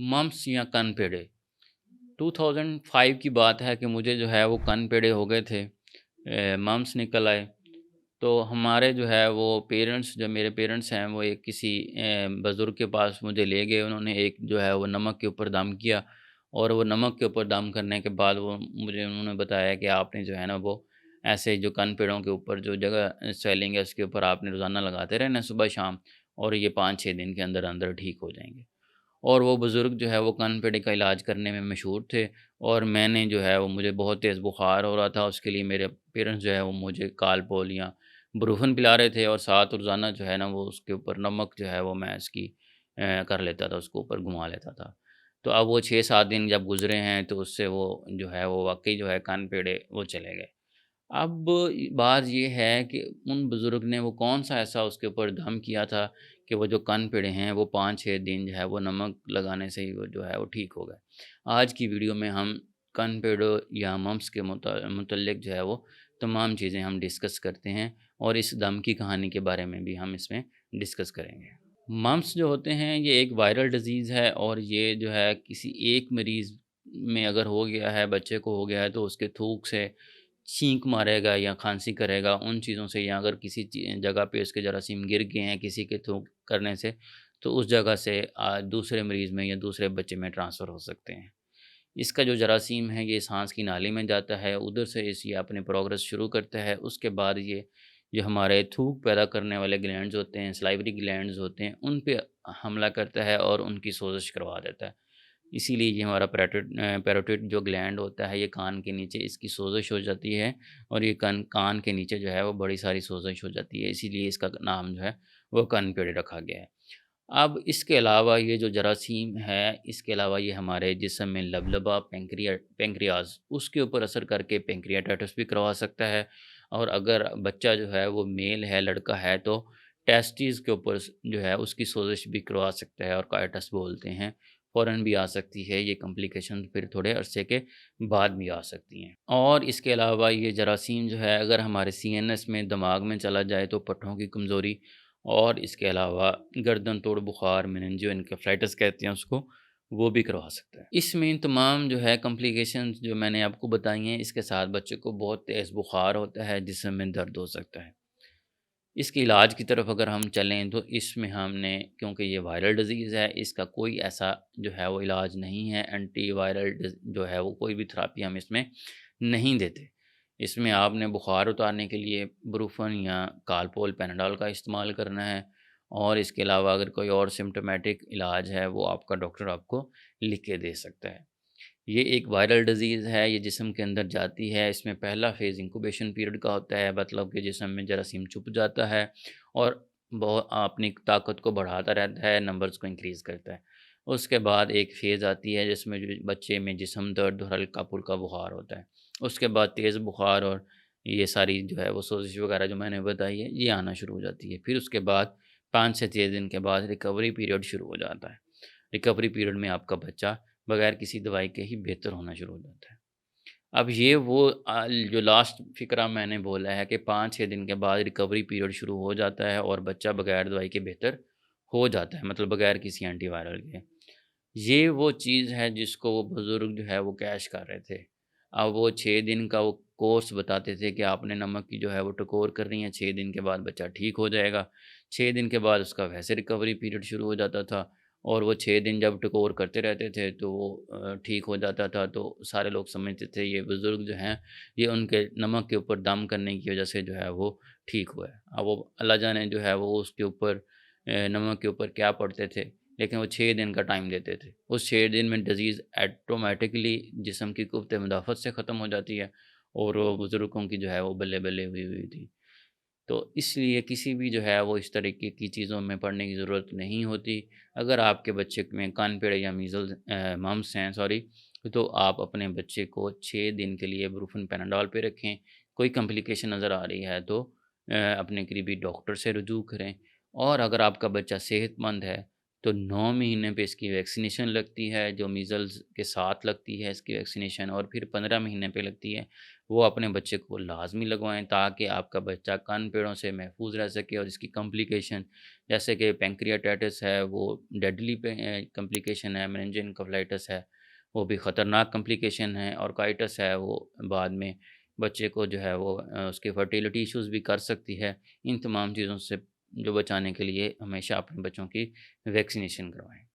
Mumps या कनपेड़े 2005 की बात है कि मुझे जो है वो कनपेड़े हो गए थे। मम्प्स निकल आए। तो हमारे जो है वो पेरेंट्स जो मेरे पेरेंट्स हैं वो एक किसी बुज़ुर्ग के पास मुझे ले गए। उन्होंने एक जो है वो नमक के ऊपर दम किया और वो नमक के ऊपर दम करने के बाद वो मुझे उन्होंने बताया कि आपने जो है ना वो ऐसे जो कन पेड़ों के ऊपर जो जगह स्वेलिंग है उसके ऊपर आपने रोज़ाना लगाते रहना सुबह शाम और ये 5-6 दिन के अंदर अंदर ठीक हो जाएँगे। और वो बुज़ुर्ग जो है वो कनपेड़े का इलाज करने में मशहूर थे और मैंने जो है वो मुझे बहुत तेज़ बुखार हो रहा था, उसके लिए मेरे पेरेंट्स जो है वो मुझे कालपोल या ब्रूफन पिला रहे थे और साथ रोज़ाना जो है ना वो उसके ऊपर नमक जो है वो मैं इसकी कर लेता था, उसको ऊपर घुमा लेता था। तो अब वो 6-7 दिन जब गुज़रे हैं तो उससे वो जो है वो वाक़ई जो है कनपेड़े वो चले गए। अब बात ये है कि उन बुज़ुर्ग ने वो कौन-सा ऐसा उसके ऊपर दम किया था कि वो जो कनपेड़े हैं वो 5-6 दिन जो है वो नमक लगाने से ही वो जो है वो ठीक हो गए। आज की वीडियो में हम कनपेड़ों या मम्प्स के मुतल्लिक़ जो है वो तमाम चीज़ें हम डिस्कस करते हैं और इस दम की कहानी के बारे में भी हम इसमें डिस्कस करेंगे। मम्प्स जो होते हैं ये एक वायरल डिज़ीज़ है और ये जो है किसी एक मरीज़ में अगर हो गया है, बच्चे को हो गया है तो उसके थूक से छींक मारेगा या खाँसी करेगा उन चीज़ों से या अगर किसी जगह पे उसके जरासीम गिर गए हैं किसी के थूक करने से, तो उस जगह से दूसरे मरीज़ में या दूसरे बच्चे में ट्रांसफ़र हो सकते हैं। इसका जो जरासीम है ये साँस की नाली में जाता है, उधर से ये अपनी प्रोग्रेस शुरू करता है, उसके बाद ये जो हमारे थूक पैदा करने वाले ग्लैंड्स होते हैं, सलाइवरी ग्लैंड्स होते हैं, उन पे हमला करता है और उनकी सोज़श करवा देता है। इसीलिए ये हमारा पैरोटिड जो ग्लैंड होता है, ये कान के नीचे इसकी सोज़श हो जाती है और ये कान के नीचे जो है वो बड़ी सारी सोज़श हो जाती है, इसीलिए इसका नाम जो है वो कनपेड़ रखा गया है। अब इसके अलावा ये जो जरासीम है, इसके अलावा ये हमारे जिस्म में लबलबा, पैंक्रियाज़ उसके ऊपर असर करके पैंक्रियाटाइटिस भी करवा सकता है और अगर बच्चा जो है वो मेल है, लड़का है तो टेस्टिस के ऊपर जो है उसकी सोज़श भी करवा सकता है और काइटिस बोलते हैं। फ़ौरन भी आ सकती है, ये कॉम्प्लिकेशन फिर थोड़े अरसे के बाद भी आ सकती हैं। और इसके अलावा ये जरासीम जो है अगर हमारे सीएनएस में, दिमाग में चला जाए तो पट्ठों की कमज़ोरी और इसके अलावा गर्दन तोड़ बुखार, मेनिंजियोइन्केफ़ेलाइटिस कहते हैं उसको, वो भी करवा सकता है। इसमें इन तमाम जो है कॉम्प्लिकेशंस जो मैंने आपको बताई हैं, इसके साथ बच्चे को बहुत तेज़ बुखार होता है, जिस्म में दर्द हो सकता है। इसके इलाज की तरफ अगर हम चलें तो इसमें हमने क्योंकि ये वायरल डिज़ीज़ है, इसका कोई ऐसा जो है वो इलाज नहीं है, एंटीवायरल जो है वो कोई भी थेरेपी हम इसमें नहीं देते। इसमें आपने बुखार उतारने के लिए ब्रूफन या कालपोल, पैनाडोल का इस्तेमाल करना है और इसके अलावा अगर कोई और सिम्प्टोमेटिक इलाज है, वो आपका डॉक्टर आपको लिख के दे सकता है। ये एक वायरल डिज़ीज़ है, ये जिस्म के अंदर जाती है, इसमें पहला फ़ेज़ इंक्यूबेशन पीरियड का होता है, मतलब कि जिस्म में जरासीम छुप जाता है और अपनी ताकत को बढ़ाता रहता है, नंबर्स को इंक्रीज़ करता है। उसके बाद एक फ़ेज़ आती है जिसमें जो बच्चे में जिस्म दर्द और हल्का-फुल्का बुखार होता है। उसके बाद तेज़ बुखार और ये सारी जो है वो सोज़श वगैरह जो मैंने बताई है, ये आना शुरू हो जाती है। फिर उसके बाद 5 से 6 दिन के बाद रिकवरी पीरियड शुरू हो जाता है। रिकवरी पीरियड में आपका बच्चा बगैर किसी दवाई के ही बेहतर होना शुरू हो जाता है। अब ये वो जो लास्ट फ़िक्रा मैंने बोला है कि 5-6 दिन के बाद रिकवरी पीरियड शुरू हो जाता है और बच्चा बगैर दवाई के बेहतर हो जाता है, मतलब बगैर किसी एंटीवायरल के। ये वो चीज़ है जिसको वो बुज़ुर्ग जो है वो कैच कर रहे थे। अब वो 6 दिन का वो कोर्स बताते थे कि आपने नमक की जो है वो टकोर करनी है, 6 दिन के बाद बच्चा ठीक हो जाएगा। 6 दिन के बाद उसका वैसे रिकवरी पीरियड शुरू हो जाता था और वो 6 दिन जब टकोर करते रहते थे तो वो ठीक हो जाता था। तो सारे लोग समझते थे ये बुज़ुर्ग जो हैं, ये उनके नमक के ऊपर दम करने की वज़ह से जो है वो ठीक हुआ है। अब वो अल्लाह जाने जो है वो उसके ऊपर नमक के ऊपर क्या पढ़ते थे, लेकिन वो 6 दिन का टाइम देते थे। उस 6 दिन में डिज़ीज़ ऑटोमैटिकली जिस्म की कुव्वत मुदाफ़त से ख़त्म हो जाती है और वो बुज़ुर्गों की जो है वो बल्ले-बल्ले हुई हुई थी। तो इसलिए किसी भी जो है वो इस तरीके की चीज़ों में पढ़ने की ज़रूरत नहीं होती। अगर आपके बच्चे में कानपेड़ या मीज़ल्स मम्प्स हैं सॉरी, तो आप अपने बच्चे को 6 दिन के लिए ब्रूफेन पैनाडोल पे रखें। कोई कॉम्प्लिकेशन नज़र आ रही है तो अपने करीबी डॉक्टर से रुजू करें और अगर आपका बच्चा सेहतमंद है तो 9 महीने पे इसकी वैक्सीनेशन लगती है, जो मीज़ल्स के साथ लगती है इसकी वैक्सीनेशन और फिर 15 महीने पे लगती है। वो अपने बच्चे को लाज़मी लगवाएँ ताकि आपका बच्चा कान पेड़ों से महफूज़ रह सके और इसकी कॉम्प्लिकेशन जैसे कि पैंक्रियाटाइटिस है, वो डेडली कॉम्प्लिकेशन है, मेनिंजाइटिस है, वो भी ख़तरनाक कॉम्प्लिकेशन है, और काइटिस है, वो बाद में बच्चे को जो है वो उसके फर्टिलिटी इश्यूज़ भी कर सकती है। इन तमाम चीज़ों से जो बचाने के लिए हमेशा अपने बच्चों की वैक्सीनेशन करवाएँ।